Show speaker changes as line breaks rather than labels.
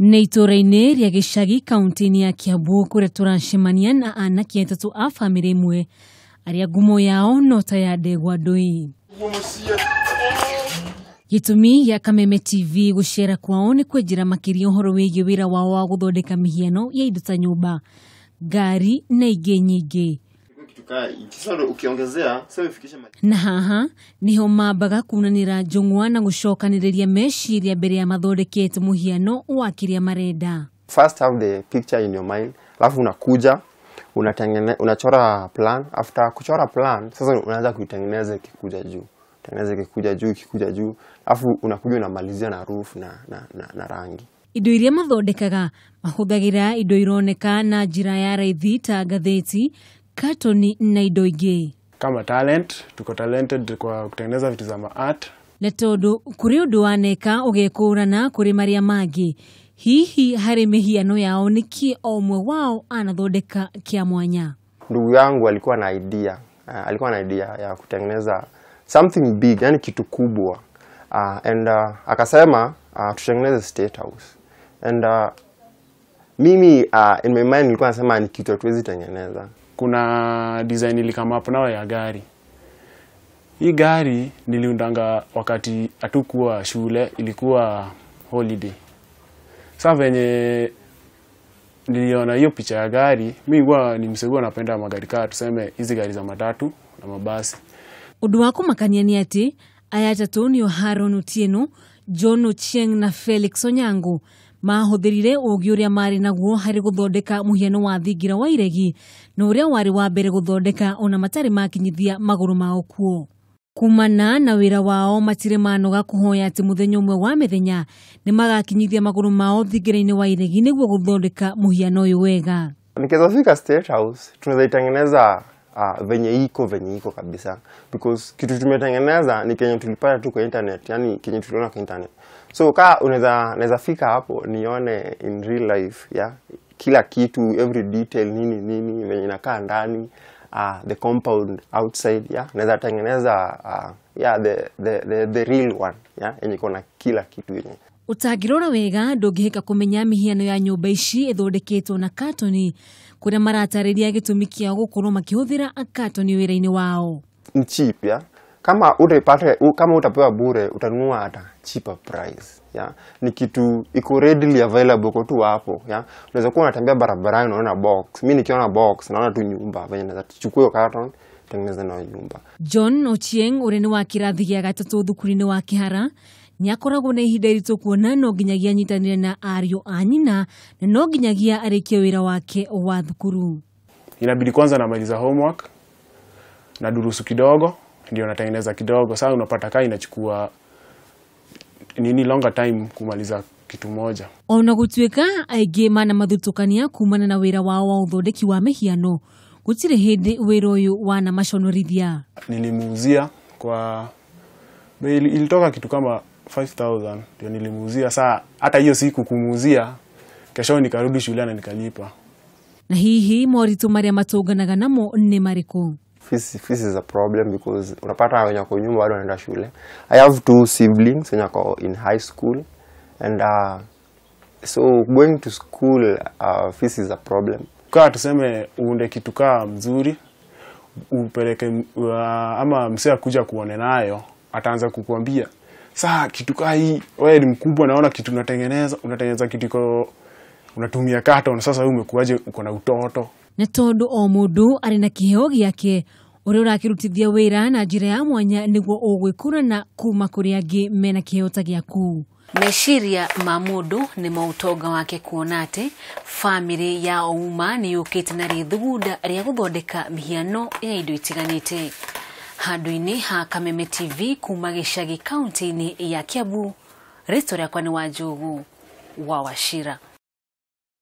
Neitora-inĩ rĩa gĩcagi kaunti-inĩ ya Kiambu kũrĩa tũracemania na anake atatũ a bamĩrĩ ĩmwe arĩa ngumo yao no ta ya ndegwa ndũi. Gĩtũmi gĩa Kameme TV gũcera kwao nĩ kwenjera makĩria ũhoro wĩgiĩ wĩra wao wa gũthondeka mĩhiano ya indo ta nyũmba, ngari na ingĩ nyingĩ. Na haha niho mambaga kunanĩra njũng'wa na gũcokanĩrĩria meciria mbere ya mathondekete mũhiano wa kĩrĩa marenda.
First have the picture in your mind, alafu unakuja unachora plan. After kuchora plan sasa unaanza kuitengeneza ikikuja juu. Tengeneza ikikuja juu, alafu unakuja unamalizia na roof na rangi.
Indo iria mathondekaga mahũthagĩra indo ironeka na njĩra ya raithi ta ngathĩti, katoni na indo ingĩ.
Kama talent, tuko talented kwa kutengeneza vitu za art.
Na tondũ kũrĩ ũndũ waneka ũgekũrana kũrĩ marĩa mangĩ, hihi harĩ mĩhiano yao nĩkĩ o ũmwe wao anathondeka kĩa mwanya.
Ndugu yangu alikuwa na idea ya kutengeneza something big, yani kitu kubwa. Akasema tutengeneze state house. And mimi in my mind nilikuwa nasema ni kitu hatuwezi tengeneza.
Kuna design ilikama hapo nao ya gari. Hii gari niliundanga wakati hatukuwa shule, ilikuwa holiday. Sasa venye niliona hiyo picha ya gari, mimi huwa nimsegua napenda magari kaa tuseme hizi gari za matatu na mabasi.
Ũndũ wa kũmakania nĩ atĩ aya atatũ nĩo Haron Otieno, John Ochieng na Felix Onyango mahũthĩrire ũũgĩ ũrĩa marĩ naguo harĩ gũthondeka mũhiano wa thingira wa iregi na ũrĩa warĩ wa mbere gũthondeka ona matarĩ makinyithia magũrũ mao kuo. Kumana na wĩra wao matirĩ manoga kũhoya atĩ mũthenya ũmwe wa mĩthenya nĩ magakinyithia magũrũ mao thingira-inĩ wa iregi nĩguo gũthondeka mũhiano ũyũ wega.
Nikizafika state house tunaweza itengeneza venye iko kabisa, because kitu tumetengeneza ni kenye tulipata tu kwa internet, yani kenye tuliona kwa internet. So unaweza fika hapo nione in real life, yeah, kila kitu, every detail, nini venye inakaa ndani, the compound outside, yeah, naweza tengeneza the real one, yeah, yenye iko kila kitu yenye.
Utangirora wega ndũngĩhĩka kũmenya mĩhiano ya nyũmba ici ĩthondeketwo na katoni kũrĩa maratarĩria gĩtũmi kĩa gũkorwo makĩhũthĩra katoni wĩra-inĩ wao.
Ni cheap, yeah. Kama utapewa bure utanunua hata cheaper price, yeah. Ni kitu iko readily available kwa tu hapo, yeah. Unaweza kuwa unatembea barabarani unaona box. Mimi nikiona box naona tu nyumba venye naweza chukua hiyo carton tengeneza na nyumba. John Ochieng ũrĩa nĩ wa kĩrathi gĩa gatatũ thukuru-inĩ wa Kĩhara nĩakoragwo na ihinda iritũ kuona no nginyagia nyitanĩre na ariũ a nyina na no nginyagia arĩkie wĩra wake wa thukuru.
Inabidi kwanza namaliza homework na durusu kidogo ndio natengeneza kidogo. Sasa unapata kaa inachukua longer time kumaliza kitu moja.
Ona gũtuĩka aingĩ mana mathutũkania kumana na wĩra wao wa ũthondeki wa mĩhiano, gũtirĩ hĩndĩ wĩra ũyũ wana maconorithia.
Nilimuuzia kwa ilitoka kitu kama 5,000 ndio nilimuuzia. Saa hata hiyo siku kumuuzia, kesho nikarudi shule na nikalipa.
Na
hihi moritũ marĩa matũnganaga namo nĩ marĩkũ?
Fees is a problem because unapata wenye kwa nyumba bado wanaenda shule. I have 2 siblings wenye wako in high school, and so going to school fees is a problem.
Kwa tuseme uunde kitu kaa mzuri, upeleke ama msee kuja kuone nayo, ataanza kukuambia saa kitu kaa hii wewe ni mkubwa naona kitu unatengeneza kitu unatumia carton, sasa wewe umekuaje uko na utoto.
Na tondũ o mũndũ arĩ na kĩheo gĩake ũrĩa ũrakĩrutithia wĩra na njĩra ya mwanya nĩguo ũgwĩkũrana kuma kũrĩ angĩ mena kĩheo ta gĩaku. Meciria ma mũndũ nĩ maũtonga wake kuona atĩ bamĩrĩ ya Ouma nĩ yũkĩte na rĩthugunda rĩa gũthondeka mĩhiano ya indo itiganĩte. Handũ-inĩ ha Kameme TV kuma gĩcagi kaunti-inĩ ya Kiambu, rĩtwa rĩakwa nĩ Wanjũgu wa Wachira.